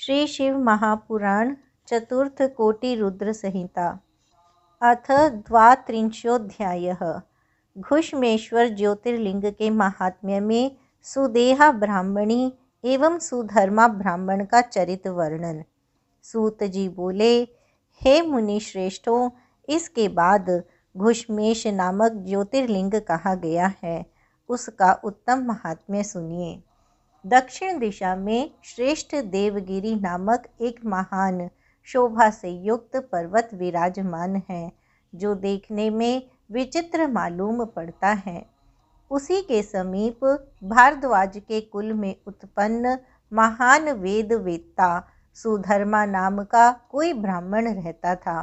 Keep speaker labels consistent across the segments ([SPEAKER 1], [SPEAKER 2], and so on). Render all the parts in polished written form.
[SPEAKER 1] श्री शिव महापुराण चतुर्थ कोटि रुद्र संहिता अथ द्वात्रिंशोऽध्यायः। घुष्मेश्वर ज्योतिर्लिंग के महात्म्य में सुदेहा ब्राह्मणी एवं सुधर्मा ब्राह्मण का चरित वर्णन। सूत जी बोले, हे मुनि श्रेष्ठों, इसके बाद घुष्मेश नामक ज्योतिर्लिंग कहा गया है, उसका उत्तम महात्म्य सुनिए। दक्षिण दिशा में श्रेष्ठ देवगिरी नामक एक महान शोभा से युक्त पर्वत विराजमान है, जो देखने में विचित्र मालूम पड़ता है। उसी के समीप भारद्वाज के कुल में उत्पन्न महान वेद वेत्ता सुधर्मा नाम का कोई ब्राह्मण रहता था।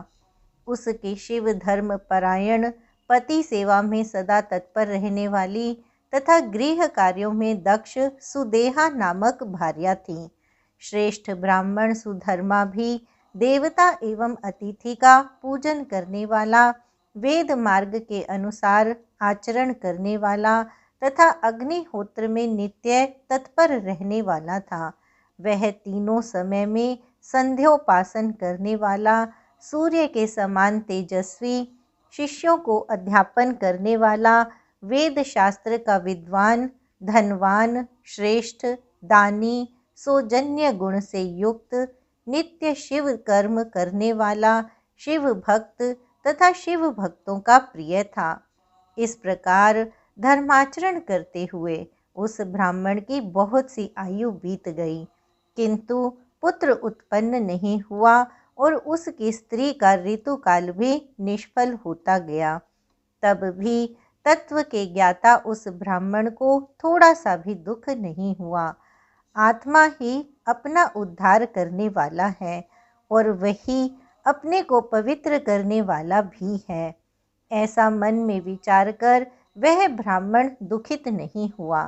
[SPEAKER 1] उसकी शिव धर्म परायण, पति सेवा में सदा तत्पर रहने वाली तथा गृह कार्यों में दक्ष सुदेहा नामक भार्या थी। श्रेष्ठ ब्राह्मण सुधर्मा भी देवता एवं अतिथि का पूजन करने वाला, वेद मार्ग के अनुसार आचरण करने वाला तथा अग्निहोत्र में नित्य तत्पर रहने वाला था। वह तीनों समय में संध्योपासन करने वाला, सूर्य के समान तेजस्वी, शिष्यों को अध्यापन करने वाला, वेद शास्त्र का विद्वान, धनवान, श्रेष्ठ, दानी, सौजन्य गुण से युक्त, नित्य शिव कर्म करने वाला, शिव भक्त तथा शिव भक्तों का प्रिय था। इस प्रकार धर्माचरण करते हुए उस ब्राह्मण की बहुत सी आयु बीत गई, किंतु पुत्र उत्पन्न नहीं हुआ और उसकी स्त्री का ऋतुकाल भी निष्फल होता गया। तब भी तत्व के ज्ञाता उस ब्राह्मण को थोड़ा सा भी दुख नहीं हुआ। आत्मा ही अपना उद्धार करने वाला है और वही अपने को पवित्र करने वाला भी है। ऐसा मन में विचार कर वह ब्राह्मण दुखित नहीं हुआ,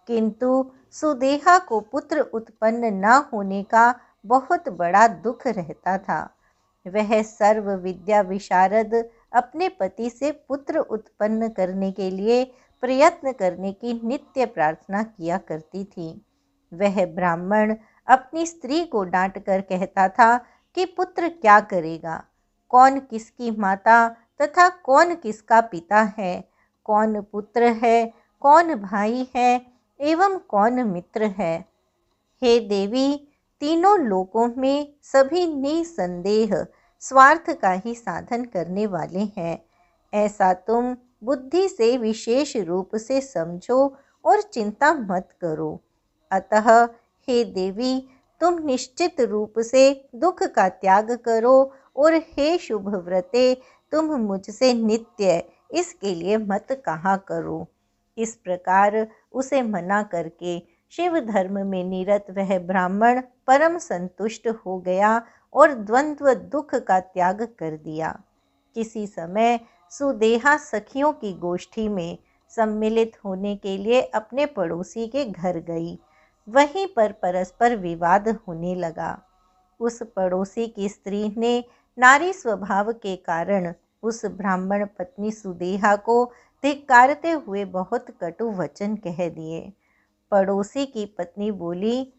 [SPEAKER 1] किंतु सुदेहा को पुत्र उत्पन्न न होने का बहुत बड़ा दुख रहता था। वह सर्व विद्या विशारद अपने पति से पुत्र उत्पन्न करने के लिए प्रयत्न करने की नित्य प्रार्थना किया करती थी। वह ब्राह्मण अपनी स्त्री को डांट कर कहता था कि पुत्र क्या करेगा, कौन किसकी माता तथा कौन किसका पिता है, कौन पुत्र है, कौन भाई है एवं कौन मित्र है। हे देवी, तीनों लोकों में सभी निसंदेह स्वार्थ का ही साधन करने वाले हैं। ऐसा तुम बुद्धि से विशेष रूप से समझो और चिंता मत करो। अतः हे देवी, तुम निश्चित रूप से दुख का त्याग करो और हे शुभ व्रते, तुम मुझसे नित्य इसके लिए मत कहा करो। इस प्रकार उसे मना करके शिव धर्म में निरत वह ब्राह्मण परम संतुष्ट हो गया और द्वंद्व दुख का त्याग कर दिया। किसी समय सुदेहा सखियों की गोष्ठी में सम्मिलित होने के लिए अपने पड़ोसी के घर गई। वहीं पर परस्पर विवाद होने लगा। उस पड़ोसी की स्त्री ने नारी स्वभाव के कारण उस ब्राह्मण पत्नी सुदेहा को धिक्कारते हुए बहुत कटु वचन कह दिए। पड़ोसी की पत्नी बोली,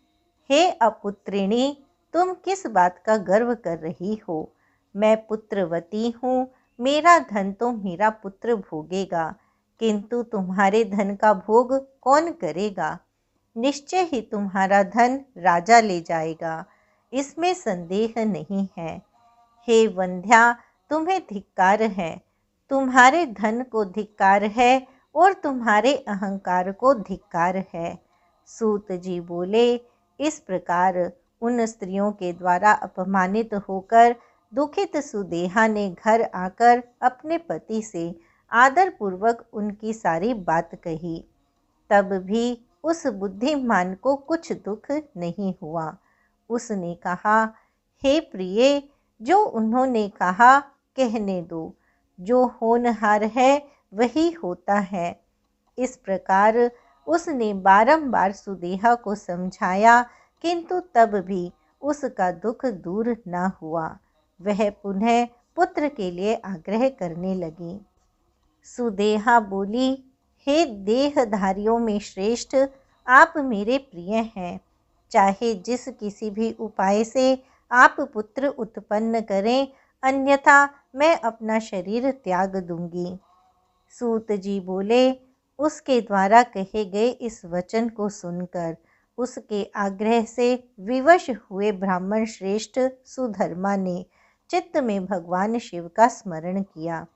[SPEAKER 1] हे अपुत्रिणी, तुम किस बात का गर्व कर रही हो? मैं पुत्रवती हूँ, मेरा धन तो मेरा पुत्र भोगेगा, किंतु तुम्हारे धन का भोग कौन करेगा? निश्चय ही तुम्हारा धन राजा ले जाएगा, इसमें संदेह नहीं है। हे वंध्या, तुम्हें धिक्कार है, तुम्हारे धन को धिक्कार है और तुम्हारे अहंकार को धिक्कार है। सूत जी बोले, इस प्रकार उन स्त्रियों के द्वारा अपमानित होकर दुखित सुदेहा ने घर आकर अपने पति से आदरपूर्वक उनकी सारी बात कही। तब भी उस बुद्धिमान को कुछ दुख नहीं हुआ। उसने कहा, हे प्रिय, जो उन्होंने कहा कहने दो, जो होनहार है वही होता है। इस प्रकार उसने बारंबार सुदेहा को समझाया, किंतु तब भी उसका दुख दूर न हुआ। वह पुनः पुत्र के लिए आग्रह करने लगी। सुदेहा बोली, हे देहधारियों में श्रेष्ठ, आप मेरे प्रिय हैं। चाहे जिस किसी भी उपाय से आप पुत्र उत्पन्न करें, अन्यथा मैं अपना शरीर त्याग दूंगी। सूत जी बोले, उसके द्वारा कहे गए इस वचन को सुनकर उसके आग्रह से विवश हुए ब्राह्मण श्रेष्ठ सुधर्मा ने चित्त में भगवान शिव का स्मरण किया।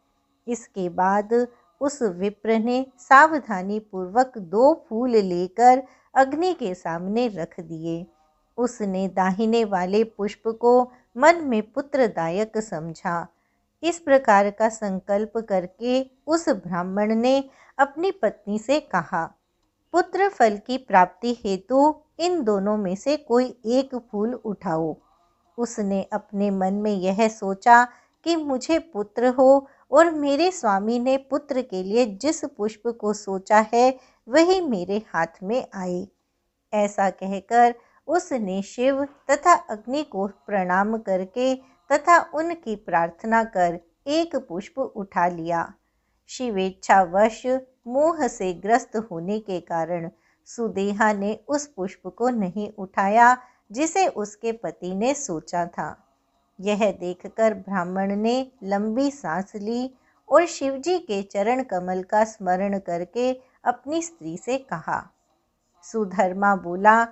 [SPEAKER 1] इसके बाद उस विप्र ने सावधानी पूर्वक 2 फूल लेकर अग्नि के सामने रख दिए। उसने दाहिने वाले पुष्प को मन में पुत्रदायक समझा। इस प्रकार का संकल्प करके उस ब्राह्मण ने अपनी पत्नी से कहा, पुत्र फल की प्राप्ति हेतु इन दोनों में से कोई एक फूल उठाओ। उसने अपने मन में यह सोचा कि मुझे पुत्र हो और मेरे स्वामी ने पुत्र के लिए जिस पुष्प को सोचा है वही मेरे हाथ में आए। ऐसा कहकर उसने शिव तथा अग्नि को प्रणाम करके तथा उनकी प्रार्थना कर एक पुष्प उठा लिया। शिवेच्छावश मोह से ग्रस्त होने के कारण सुदेहा ने उस पुष्प को नहीं उठाया जिसे उसके पति ने सोचा था। यह देखकर ब्राह्मण ने लंबी सांस ली और शिवजी के चरण कमल का स्मरण करके अपनी स्त्री से कहा। सुधर्मा बोला,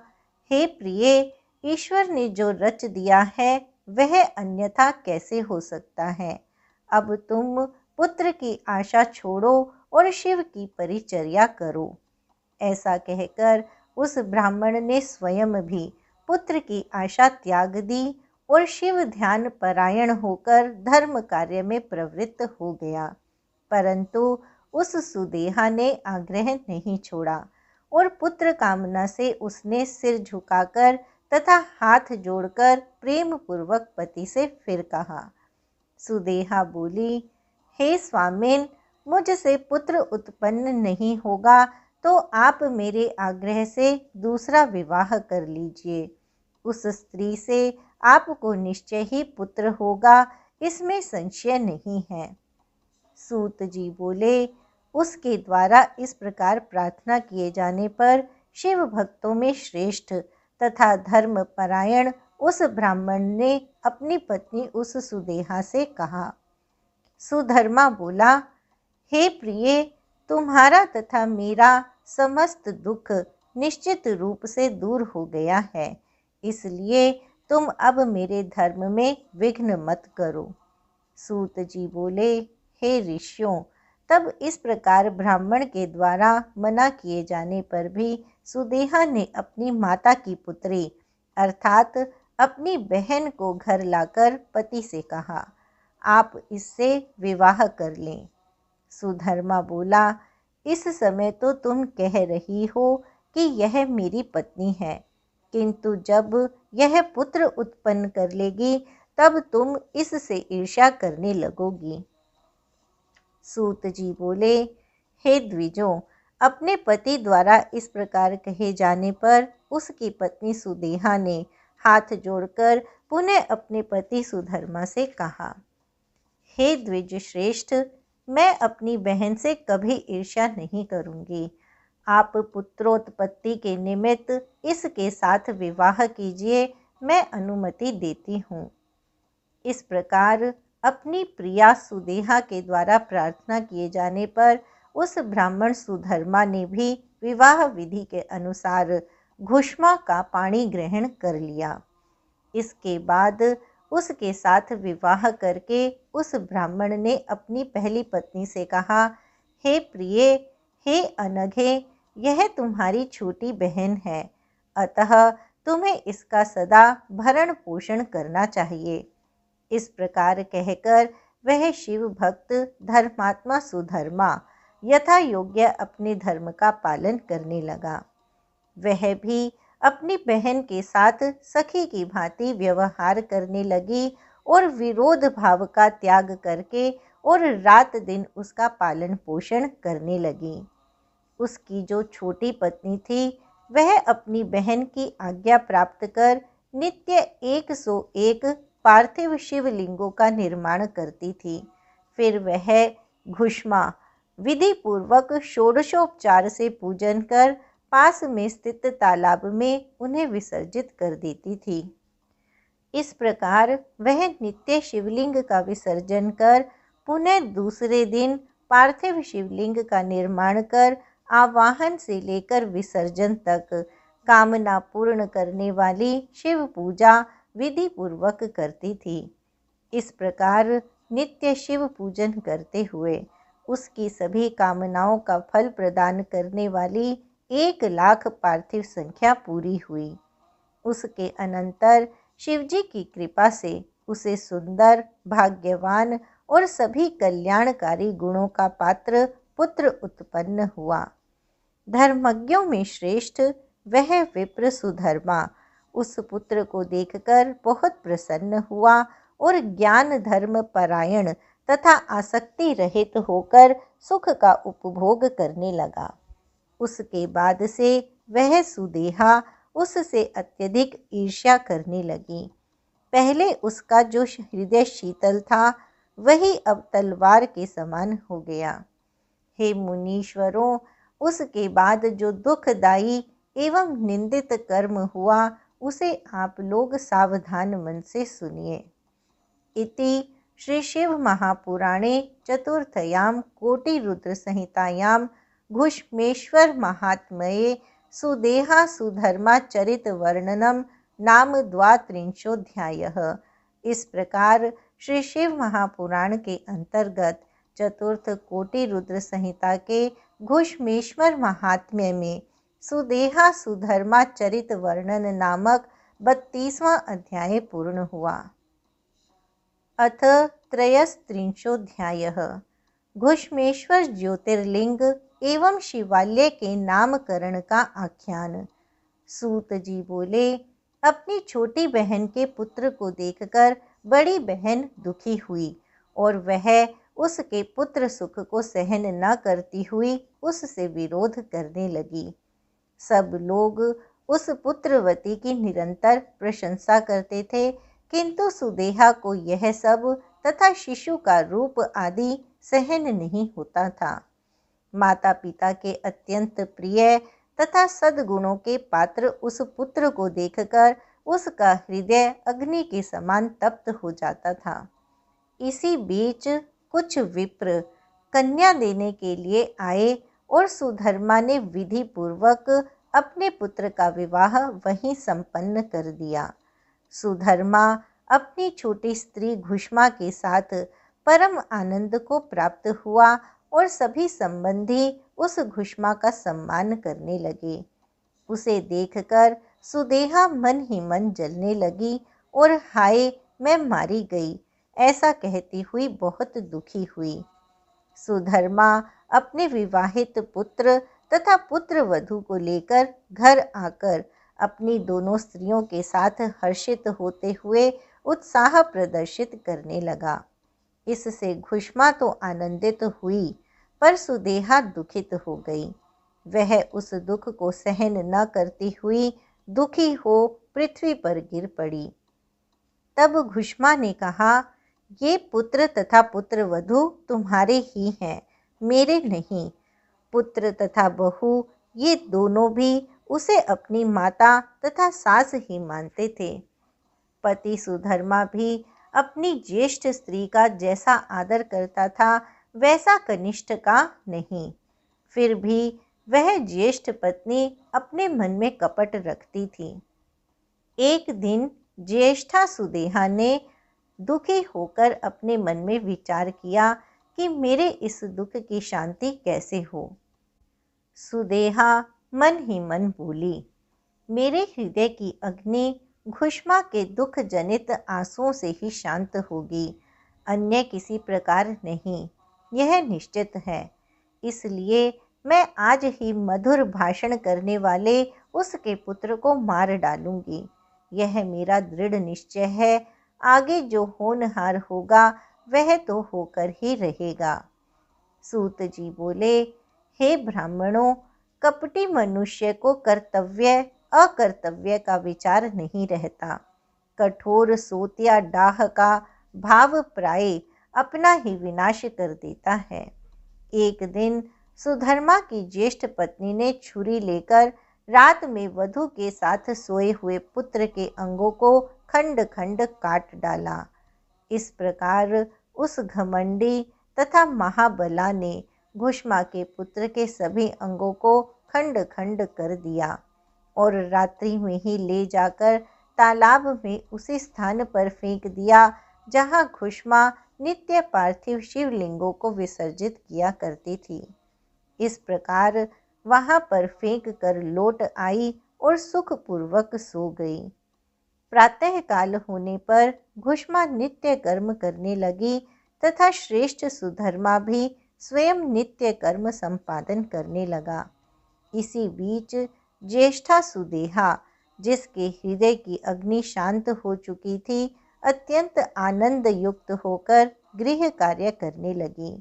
[SPEAKER 1] हे प्रिय, ईश्वर ने जो रच दिया है वह अन्यथा कैसे हो सकता है। अब तुम पुत्र की आशा छोड़ो और शिव की परिचर्या करो। ऐसा कहकर उस ब्राह्मण ने स्वयं भी पुत्र की आशा त्याग दी और शिव ध्यान परायण होकर धर्म कार्य में प्रवृत्त हो गया। परंतु उस सुदेहा ने आग्रह नहीं छोड़ा और पुत्र कामना से उसने सिर झुकाकर तथा हाथ जोड़कर प्रेम पूर्वक पति से फिर कहा। सुदेहा बोली, हे स्वामिन, मुझसे पुत्र उत्पन्न नहीं होगा तो आप मेरे आग्रह से दूसरा विवाह कर लीजिए। उस स्त्री से आपको निश्चय ही पुत्र होगा, इसमें संशय नहीं है। सूत जी बोले, उसके द्वारा इस प्रकार प्रार्थना किए जाने पर शिव भक्तों में श्रेष्ठ तथा धर्म परायण उस ब्राह्मण ने अपनी पत्नी उस सुदेहा से कहा। सुधर्मा बोला, हे प्रिय, तुम्हारा तथा मेरा समस्त दुख निश्चित रूप से दूर हो गया है, इसलिए तुम अब मेरे धर्म में विघ्न मत करो। सूत जी बोले, हे ऋषियों, तब इस प्रकार ब्राह्मण के द्वारा मना किए जाने पर भी सुदेहा ने अपनी माता की पुत्री अर्थात अपनी बहन को घर लाकर पति से कहा, आप इससे विवाह कर लें। सुधर्मा बोला, इस समय तो तुम कह रही हो कि यह मेरी पत्नी है, किंतु जब यह पुत्र उत्पन्न कर लेगी तब तुम इससे ईर्ष्या करने लगोगी। सूत जी बोले, हे द्विजों, अपने पति द्वारा इस प्रकार कहे जाने पर उसकी पत्नी सुदेहा ने हाथ जोड़कर पुनः अपने पति सुधर्मा से कहा, हे द्विज श्रेष्ठ, मैं अपनी बहन से कभी ईर्ष्या नहीं करूंगी। आप पुत्रोत्पत्ति के निमित्त इसके साथ विवाह कीजिए, मैं अनुमति देती हूँ। इस प्रकार अपनी प्रिया सुदेहा के द्वारा प्रार्थना किए जाने पर उस ब्राह्मण सुधर्मा ने भी विवाह विधि के अनुसार घुष्मा का पाणी ग्रहण कर लिया। इसके बाद उसके साथ विवाह करके उस ब्राह्मण ने अपनी पहली पत्नी से कहा, हे प्रिय, हे अनघे, यह तुम्हारी छोटी बहन है, अतः तुम्हें इसका सदा भरण पोषण करना चाहिए। इस प्रकार कहकर वह शिव भक्त धर्मात्मा सुधर्मा यथा योग्य अपने धर्म का पालन करने लगा। वह भी अपनी बहन के साथ सखी की भांति व्यवहार करने लगी और विरोध भाव का त्याग करके और रात दिन उसका पालन पोषण करने लगी। उसकी जो छोटी पत्नी थी वह अपनी बहन की आज्ञा प्राप्त कर नित्य 101 पार्थिव शिवलिंगों का निर्माण करती थी। फिर वह घुष्मा विधि पूर्वक षोडशोपचार से पूजन कर पास में स्थित तालाब में उन्हें विसर्जित कर देती थी। इस प्रकार वह नित्य शिवलिंग का विसर्जन कर पुनः दूसरे दिन पार्थिव शिवलिंग का निर्माण कर आवाहन से लेकर विसर्जन तक कामना पूर्ण करने वाली शिव पूजा विधि पूर्वक करती थी। इस प्रकार नित्य शिव पूजन करते हुए उसकी सभी कामनाओं का फल प्रदान करने वाली 1,00,000 पार्थिव संख्या पूरी हुई। उसके अनंतर शिवजी की कृपा से उसे सुंदर, भाग्यवान और सभी कल्याणकारी गुणों का पात्र पुत्र उत्पन्न हुआ। धर्मज्ञों में श्रेष्ठ वह विप्र सुधर्मा उस पुत्र को देखकर बहुत प्रसन्न हुआ और ज्ञान धर्म परायण तथा आसक्ति रहित होकर सुख का उपभोग करने लगा। उसके बाद से वह सुदेहा उससे अत्यधिक ईर्ष्या करने लगी। पहले उसका जो हृदय शीतल था वही अब तलवार के समान हो गया। हे मुनीश्वरों, उसके बाद जो दुखदायी एवं निंदित कर्म हुआ उसे आप लोग सावधान मन से सुनिए। इति श्री शिव महापुराणे चतुर्थयां कोटिरुद्र संहितायां घुष्मेश्वर महात्म्ये सुदेहा सुधर्मा चरित वर्णनम नाम 32 इस प्रकार श्री शिव महापुराण के अंतर्गत चतुर्थ कोटि रुद्र संहिता के घुष्मेश्वर महात्म्य में सुदेहा सुधर्मा चरित वर्णन नामक 32वां अध्याय पूर्ण हुआ। अथ त्रयस्त्रिंशोऽध्यायः घुष्मेश्वर ज्योतिर्लिंग एवं शिवालय के नामकरण का आख्यान। सूत जी बोले, अपनी छोटी बहन के पुत्र को देखकर बड़ी बहन दुखी हुई और वह उसके पुत्र सुख को सहन न करती हुई उससे विरोध करने लगी। सब लोग उस पुत्रवती की निरंतर प्रशंसा करते थे, किंतु सुदेहा को यह सब तथा शिशु का रूप आदि सहन नहीं होता था। माता पिता के अत्यंत प्रिय तथा सद्गुणों के पात्र उस पुत्र को देखकर उसका हृदय अग्नि के समान तप्त हो जाता था। इसी बीच कुछ विप्र कन्या देने के लिए आए और सुधर्मा ने विधि पूर्वक अपने पुत्र का विवाह वहीं संपन्न कर दिया। सुधर्मा अपनी छोटी स्त्री घुष्मा के साथ परम आनंद को प्राप्त हुआ और सभी संबंधी उस घुष्मा का सम्मान करने लगे। उसे देखकर सुदेहा मन ही मन जलने लगी और हाय मैं मारी गई ऐसा कहती हुई बहुत दुखी हुई। सुधर्मा अपने विवाहित पुत्र तथा पुत्र वधू को लेकर घर आकर अपनी दोनों स्त्रियों के साथ हर्षित होते हुए उत्साह प्रदर्शित करने लगा। इससे घुष्मा तो आनंदित हुई पर सुदेहा दुखित हो गई। वह उस दुख को सहन न करती हुई दुखी हो पृथ्वी पर गिर पड़ी। तब घुष्मा ने कहा, ये पुत्र तथा पुत्र वधू तुम्हारे ही हैं, मेरे नहीं। पुत्र तथा बहू ये दोनों भी उसे अपनी माता तथा सास ही मानते थे। पति सुधर्मा भी अपनी ज्येष्ठ स्त्री का जैसा आदर करता था वैसा कनिष्ठ का नहीं। फिर भी वह ज्येष्ठ पत्नी अपने मन में कपट रखती थी। एक दिन ज्येष्ठा सुदेहा ने दुखी होकर अपने मन में विचार किया कि मेरे इस दुख की शांति कैसे हो। सुदेहा मन ही मन बोली, मेरे हृदय की अग्नि घुष्मा के दुख जनित आंसुओं से ही शांत होगी, अन्य किसी प्रकार नहीं, यह निश्चित है। इसलिए मैं आज ही मधुर भाषण करने वाले उसके पुत्र को मार डालूंगी। यह मेरा दृढ़ निश्चय है। आगे जो होनहार होगा वह तो होकर ही रहेगा। सूत जी बोले, हे ब्राह्मणों, कपटी मनुष्य को कर्तव्य अकर्तव्य का विचार नहीं रहता। कठोर सोतिया डाह का भाव प्राय अपना ही विनाश कर देता है। एक दिन सुधर्मा की ज्येष्ठ पत्नी ने छुरी लेकर रात में वधू के साथ सोए हुए पुत्र के अंगों को खंड खंड काट डाला। इस प्रकार उस घमंडी तथा महाबला ने घुष्मा के पुत्र के सभी अंगों को खंड खंड कर दिया और रात्रि में ही ले जाकर तालाब में उसी स्थान पर फेंक दिया जहाँ घुष्मा नित्य पार्थिव शिवलिंगों को विसर्जित किया करती थी। इस प्रकार वहां पर फेंक कर लौट आई और सुखपूर्वक सो गई। प्रातः काल होने पर घुष्मा नित्य कर्म करने लगी तथा श्रेष्ठ सुधर्मा भी स्वयं नित्य कर्म संपादन करने लगा। इसी बीच ज्येष्ठा सुदेहा, जिसके हृदय की अग्नि शांत हो चुकी थी, अत्यंत आनंद युक्त होकर गृह कार्य करने लगी।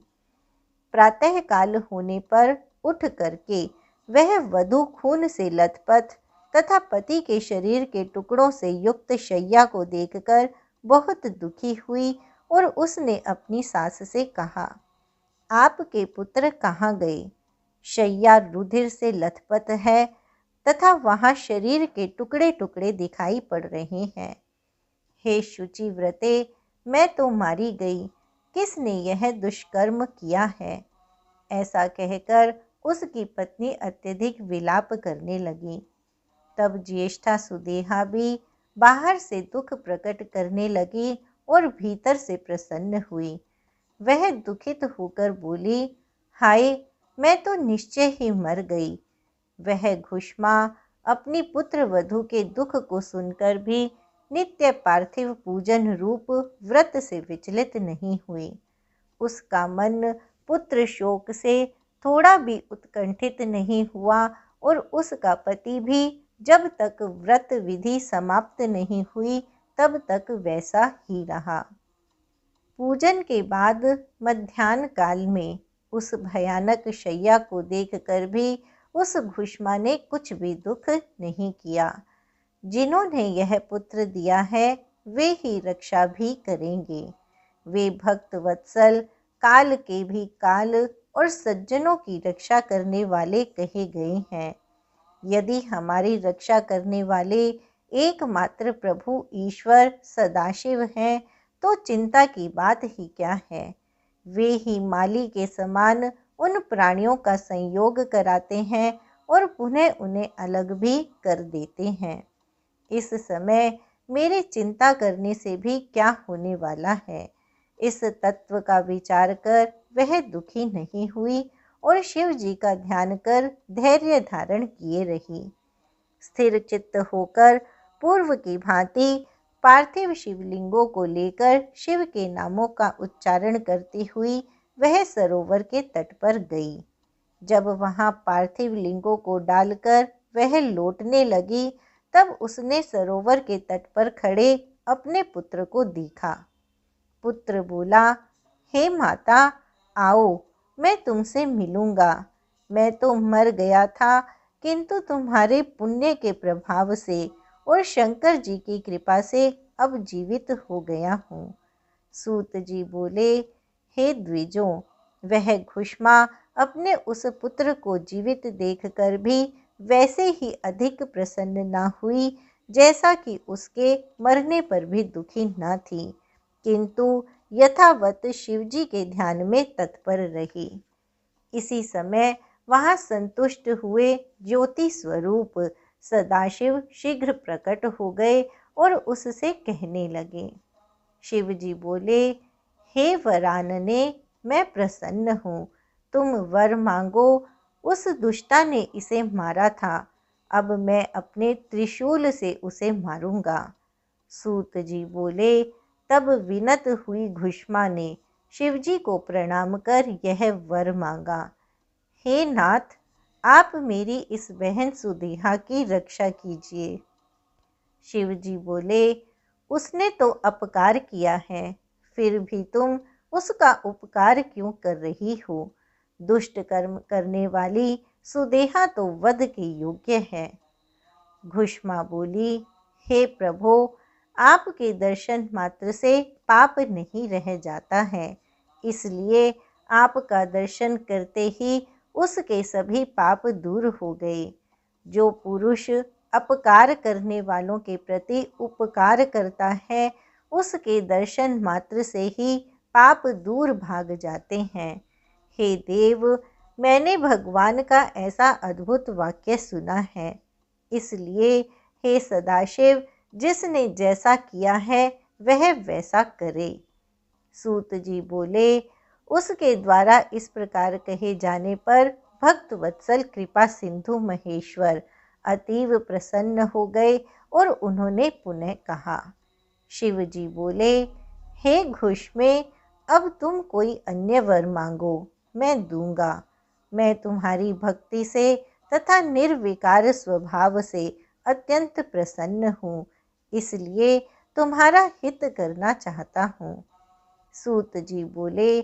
[SPEAKER 1] प्रातः काल होने पर उठ करके वह वधू खून से लथपथ तथा पति के शरीर के टुकड़ों से युक्त शैया को देखकर बहुत दुखी हुई और उसने अपनी सास से कहा, आपके पुत्र कहाँ गए? शैया रुधिर से लथपथ है तथा वहाँ शरीर के टुकड़े टुकड़े दिखाई पड़ रहे हैं। हे शुचि व्रते, मैं तो मारी गई, किसने यह दुष्कर्म किया है? ऐसा कहकर उसकी पत्नी अत्यधिक विलाप करने लगी। तब ज्येष्ठा सुदेहा भी बाहर से दुख प्रकट करने लगी और भीतर से प्रसन्न हुई। वह दुखित होकर बोली, हाय, मैं तो निश्चय ही मर गई। वह घुष्मा अपनी पुत्र वधू के दुख को सुनकर भी नित्य पार्थिव पूजन रूप व्रत से विचलित नहीं हुई। उसका मन पुत्र शोक से थोड़ा भी उत्कंठित नहीं हुआ और उसका पति भी जब तक व्रत विधि समाप्त नहीं हुई तब तक वैसा ही रहा। पूजन के बाद मध्याह्न काल में उस भयानक शैया को देखकर भी उस घुष्मा ने कुछ भी दुख नहीं किया। जिन्होंने यह पुत्र दिया है वे ही रक्षा भी करेंगे। वे भक्त वत्सल, काल के भी काल और सज्जनों की रक्षा करने वाले कहे गए हैं। यदि हमारी रक्षा करने वाले एकमात्र प्रभु ईश्वर सदाशिव हैं तो चिंता की बात ही क्या है। वे ही माली के समान उन प्राणियों का संयोग कराते हैं और पुनः उन्हें अलग भी कर देते हैं। इस समय मेरे चिंता करने से भी क्या होने वाला है। इस तत्व का विचार कर वह दुखी नहीं हुई और शिव जी का ध्यान कर धैर्य धारण किए रही। स्थिर चित्त होकर पूर्व की भांति पार्थिव शिवलिंगों को लेकर शिव के नामों का उच्चारण करती हुई वह सरोवर के तट पर गई। जब वहां पार्थिव लिंगों को डालकर वह लौटने लगी तब उसने सरोवर के तट पर खड़े अपने पुत्र को देखा। पुत्र बोला, हे माता, आओ, मैं तुमसे मिलूंगा। मैं तो मर गया था, किंतु तुम्हारे पुण्य के प्रभाव से और शंकर जी की कृपा से अब जीवित हो गया हूँ। सूत जी बोले, हे द्विजों, वह घुष्मा अपने उस पुत्र को जीवित देखकर भी वैसे ही अधिक प्रसन्न न हुई जैसा कि उसके मरने पर भी दुखी न थी, किंतु यथावत शिवजी के ध्यान में तत्पर रही। इसी समय वहां संतुष्ट हुए ज्योति स्वरूप सदाशिव शीघ्र प्रकट हो गए और उससे कहने लगे। शिवजी बोले, हे वरानने, मैं प्रसन्न हूँ, तुम वर मांगो। उस दुष्टा ने इसे मारा था, अब मैं अपने त्रिशूल से उसे मारूंगा। सूत जी बोले, तब विनत हुई घुष्मा ने शिवजी को प्रणाम कर यह वर मांगा, हे नाथ, आप मेरी इस बहन सुदेहा की रक्षा कीजिए। शिवजी बोले, उसने तो अपकार किया है, फिर भी तुम उसका उपकार क्यों कर रही हो? दुष्ट कर्म करने वाली सुदेहा तो वध के योग्य है। घुष्मा बोली, हे प्रभो, आपके दर्शन मात्र से पाप नहीं रह जाता है, इसलिए आपका दर्शन करते ही उसके सभी पाप दूर हो गए। जो पुरुष अपकार करने वालों के प्रति उपकार करता है, उसके दर्शन मात्र से ही पाप दूर भाग जाते हैं। हे देव, मैंने भगवान का ऐसा अद्भुत वाक्य सुना है, इसलिए हे सदाशिव, जिसने जैसा किया है वह वैसा करे। सूत जी बोले, उसके द्वारा इस प्रकार कहे जाने पर भक्त वत्सल कृपा सिंधु महेश्वर अतीव प्रसन्न हो गए और उन्होंने पुनः कहा। शिव जी बोले, हे घुष्मे, अब तुम कोई अन्य वर मांगो, मैं दूंगा। मैं तुम्हारी भक्ति से तथा निर्विकार स्वभाव से अत्यंत प्रसन्न हूँ, इसलिए तुम्हारा हित करना चाहता हूँ। सूत जी बोले,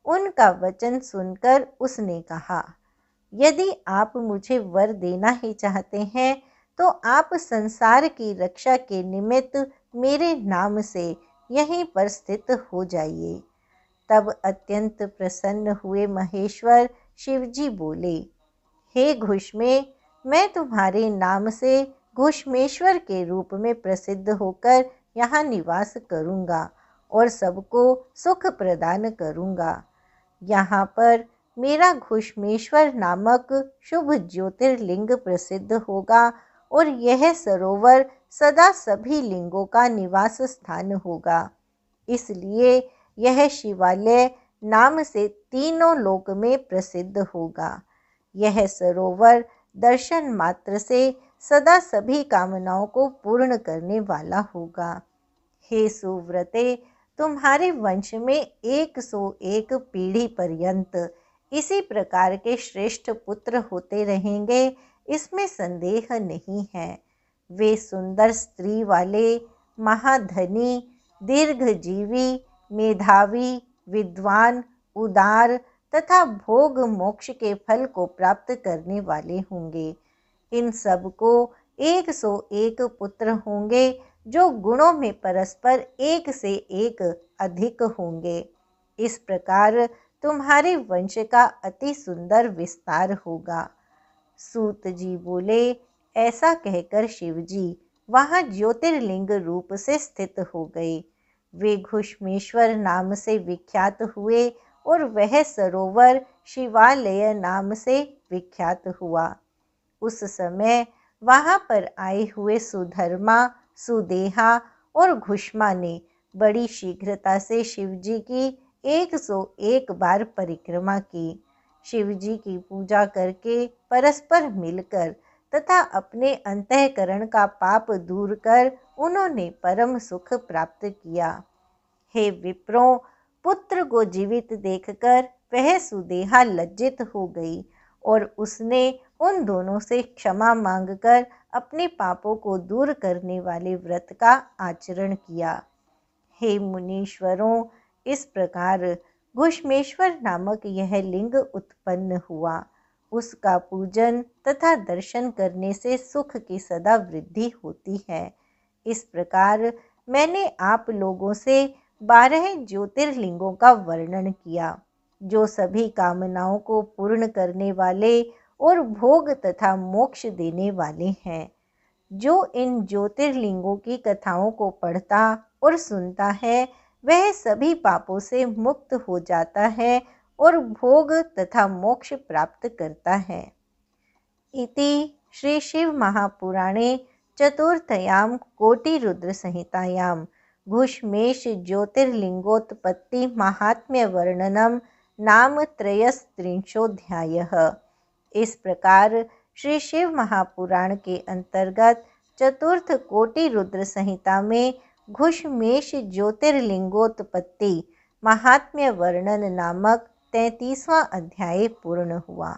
[SPEAKER 1] उनका वचन सुनकर उसने कहा, यदि आप मुझे वर देना ही चाहते हैं तो आप संसार की रक्षा के निमित्त मेरे नाम से यहीं पर स्थित हो जाइए। तब अत्यंत प्रसन्न हुए महेश्वर शिवजी बोले, हे घुष्मे, मैं तुम्हारे नाम से घुष्मेश्वर के रूप में प्रसिद्ध होकर यहाँ निवास करूँगा और सबको सुख प्रदान करूँगा। यहाँ पर मेरा घुष्मेश्वर नामक शुभ ज्योतिर्लिंग प्रसिद्ध होगा और यह सरोवर सदा सभी लिंगों का निवास स्थान होगा। इसलिए यह शिवालय नाम से तीनों लोक में प्रसिद्ध होगा। यह सरोवर दर्शन मात्र से सदा सभी कामनाओं को पूर्ण करने वाला होगा। हे सुव्रते, तुम्हारे वंश में 101 पीढ़ी पर्यंत इसी प्रकार के श्रेष्ठ पुत्र होते रहेंगे, इसमें संदेह नहीं है। वे सुंदर स्त्री वाले, महाधनी, दीर्घजीवी, मेधावी, विद्वान, उदार तथा भोग मोक्ष के फल को प्राप्त करने वाले होंगे। इन सब को 101 पुत्र होंगे जो गुणों में परस्पर एक से एक अधिक होंगे। इस प्रकार तुम्हारे वंश का अति सुंदर विस्तार होगा। सूत जी बोले, ऐसा कहकर शिवजी वहाँ ज्योतिर्लिंग रूप से स्थित हो गए। वे घुष्मेश्वर नाम से विख्यात हुए और वह सरोवर शिवालय नाम से विख्यात हुआ। उस समय वहाँ पर आए हुए सुधर्मा, सुदेहा और घुष्मा ने बड़ी शीघ्रता से शिवजी की 101 बार परिक्रमा की। शिवजी की पूजा करके परस्पर मिलकर तथा अपने अंतःकरण का पाप दूर कर उन्होंने परम सुख प्राप्त किया। हे विप्रों, पुत्र को जीवित देखकर वह सुदेहा लज्जित हो गई और उसने उन दोनों से क्षमा मांगकर अपने पापों को दूर करने वाले व्रत का आचरण किया। हे मुनीश्वरों, इस प्रकार घुष्मेश्वर नामक यह लिंग उत्पन्न हुआ। उसका पूजन तथा दर्शन करने से सुख की सदा वृद्धि होती है। इस प्रकार मैंने आप लोगों से 12 ज्योतिर्लिंगों का वर्णन किया, जो सभी कामनाओं को पूर्ण करने वाले और भोग तथा मोक्ष देने वाले हैं। जो इन ज्योतिर्लिंगों की कथाओं को पढ़ता और सुनता है, वह सभी पापों से मुक्त हो जाता है और भोग तथा मोक्ष प्राप्त करता है। इति श्री शिव महापुराणे चतुर्थयां कोटिरुद्र संहितायां घुष्मेश ज्योतिर्लिंगोत्पत्ति महात्म्य वर्णनम नाम त्रयस्त्रिंशोऽध्यायः। इस प्रकार श्री शिव महापुराण के अंतर्गत चतुर्थ कोटि रुद्र संहिता में घुष्मेश ज्योतिर्लिंगोत्पत्ति महात्म्य वर्णन नामक 33वां अध्याय पूर्ण हुआ।